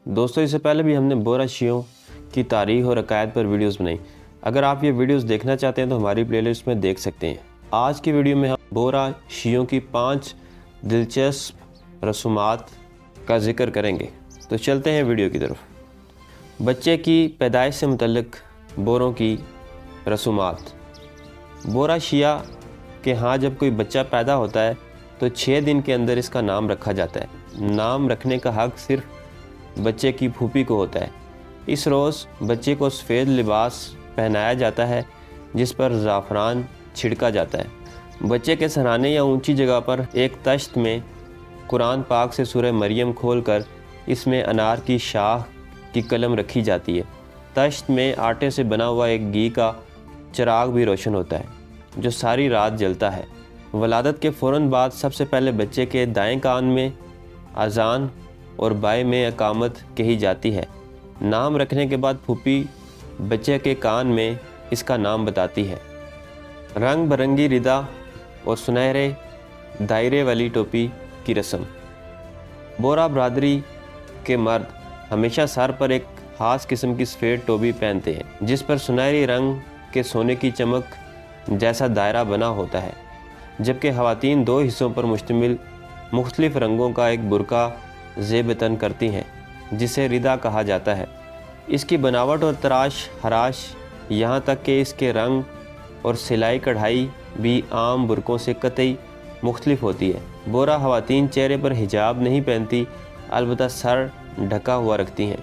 دوستوں اس سے پہلے بھی ہم نے بورا شیعوں کی تاریخ اور عقائد پر ویڈیوز بنائی۔ اگر آپ یہ ویڈیوز دیکھنا چاہتے ہیں تو ہماری پلے لسٹ میں دیکھ سکتے ہیں۔ آج کی ویڈیو میں ہم بورا شیعوں کی 5 دلچسپ رسومات کا ذکر کریں گے۔ تو چلتے ہیں ویڈیو کی طرف۔ بچے کی پیدائش سے متعلق بوروں کی رسومات۔ بورا شیعہ کے ہاں جب کوئی بچہ پیدا ہوتا ہے تو 6 دن کے اندر اس کا نام رکھا جاتا ہے۔ نام رکھنے کا حق صرف بچے کی پھوپھی کو ہوتا ہے۔ اس روز بچے کو سفید لباس پہنایا جاتا ہے جس پر زعفران چھڑکا جاتا ہے۔ بچے کے سرہانے یا اونچی جگہ پر ایک تشت میں قرآن پاک سے سورہ مریم کھول کر اس میں انار کی شاخ کی قلم رکھی جاتی ہے۔ تشت میں آٹے سے بنا ہوا ایک گھی کا چراغ بھی روشن ہوتا ہے جو ساری رات جلتا ہے۔ ولادت کے فوراً بعد سب سے پہلے بچے کے دائیں کان میں اذان اور بائیں میں اقامت کہی جاتی ہے۔ نام رکھنے کے بعد پھوپھی بچے کے کان میں اس کا نام بتاتی ہے۔ رنگ برنگی ردا اور سنہرے دائرے والی ٹوپی کی رسم۔ بورا برادری کے مرد ہمیشہ سر پر ایک خاص قسم کی سفید ٹوپی پہنتے ہیں جس پر سنہری رنگ کے سونے کی چمک جیسا دائرہ بنا ہوتا ہے، جبکہ خواتین 2 حصوں پر مشتمل مختلف رنگوں کا ایک برقع زیب تن کرتی ہیں جسے ردا کہا جاتا ہے۔ اس کی بناوٹ اور تراش خراش یہاں تک کہ اس کے رنگ اور سلائی کڑھائی بھی عام برقعوں سے قطعی مختلف ہوتی ہے۔ بورا خواتین چہرے پر حجاب نہیں پہنتی، البتہ سر ڈھکا ہوا رکھتی ہیں۔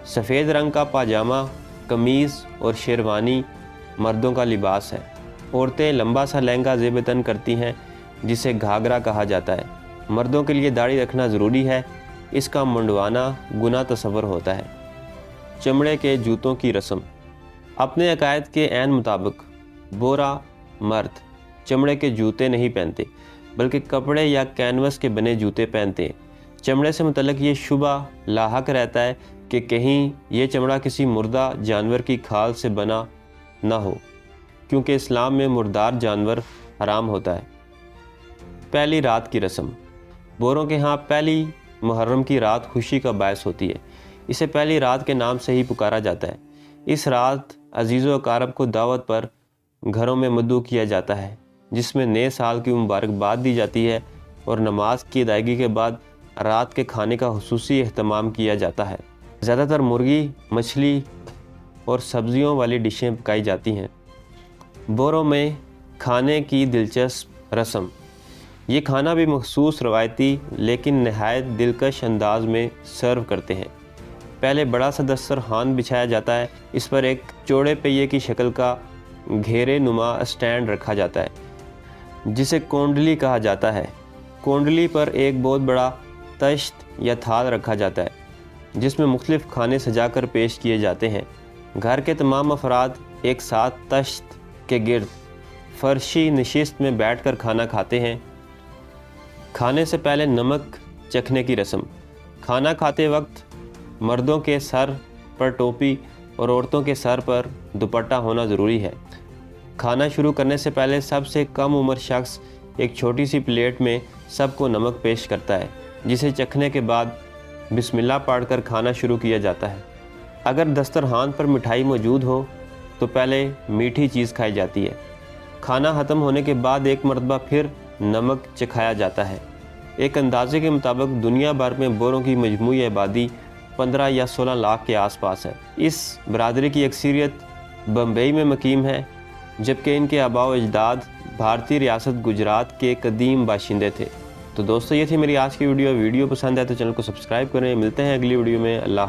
سفید رنگ کا پاجامہ، قمیض اور شیروانی مردوں کا لباس ہے۔ عورتیں لمبا سا لہنگا زیب تن کرتی ہیں جسے گھاگرا کہا جاتا ہے۔ مردوں کے لیے داڑھی رکھنا ضروری ہے، اس کا منڈوانا گناہ تصور ہوتا ہے۔ چمڑے کے جوتوں کی رسم۔ اپنے عقائد کے عین مطابق بورا مرد چمڑے کے جوتے نہیں پہنتے بلکہ کپڑے یا کینوس کے بنے جوتے پہنتے ہیں۔ چمڑے سے متعلق یہ شبہ لاحق رہتا ہے کہ کہیں یہ چمڑا کسی مردہ جانور کی کھال سے بنا نہ ہو، کیونکہ اسلام میں مردار جانور حرام ہوتا ہے۔ پہلی رات کی رسم۔ بوروں کے ہاں پہلی محرم کی رات خوشی کا باعث ہوتی ہے۔ اسے پہلی رات کے نام سے ہی پکارا جاتا ہے۔ اس رات عزیز و اقارب کو دعوت پر گھروں میں مدعو کیا جاتا ہے جس میں نئے سال کی مبارکباد دی جاتی ہے اور نماز کی ادائیگی کے بعد رات کے کھانے کا خصوصی اہتمام کیا جاتا ہے۔ زیادہ تر مرغی، مچھلی اور سبزیوں والی ڈشیں پکائی جاتی ہیں۔ بوروں میں کھانے کی دلچسپ رسم۔ یہ کھانا بھی مخصوص روایتی لیکن نہایت دلکش انداز میں سرو کرتے ہیں۔ پہلے بڑا سا دسترخوان بچھایا جاتا ہے، اس پر ایک چوڑے پہیے کی شکل کا گھیرے نما اسٹینڈ رکھا جاتا ہے جسے کونڈلی کہا جاتا ہے۔ کونڈلی پر ایک بہت بڑا تشت یا تھال رکھا جاتا ہے جس میں مختلف کھانے سجا کر پیش کیے جاتے ہیں۔ گھر کے تمام افراد ایک ساتھ تشت کے گرد فرشی نشست میں بیٹھ کر کھانا کھاتے ہیں۔ کھانے سے پہلے نمک چکھنے کی رسم۔ کھانا کھاتے وقت مردوں کے سر پر ٹوپی اور عورتوں کے سر پر دوپٹہ ہونا ضروری ہے۔ کھانا شروع کرنے سے پہلے سب سے کم عمر شخص ایک چھوٹی سی پلیٹ میں سب کو نمک پیش کرتا ہے جسے چکھنے کے بعد بسم اللہ پڑھ کر کھانا شروع کیا جاتا ہے۔ اگر دسترخوان پر مٹھائی موجود ہو تو پہلے میٹھی چیز کھائی جاتی ہے۔ کھانا ختم ہونے کے بعد ایک مرتبہ پھر نمک چکھایا جاتا ہے۔ ایک اندازے کے مطابق دنیا بھر میں بوروں کی مجموعی آبادی 15 یا 16 لاکھ کے آس پاس ہے۔ اس برادری کی اکثریت بمبئی میں مقیم ہے جبکہ ان کے آباء و اجداد بھارتی ریاست گجرات کے قدیم باشندے تھے۔ تو دوستو یہ تھی میری آج کی ویڈیو پسند ہے تو چینل کو سبسکرائب کریں۔ ملتے ہیں اگلی ویڈیو میں۔ اللہ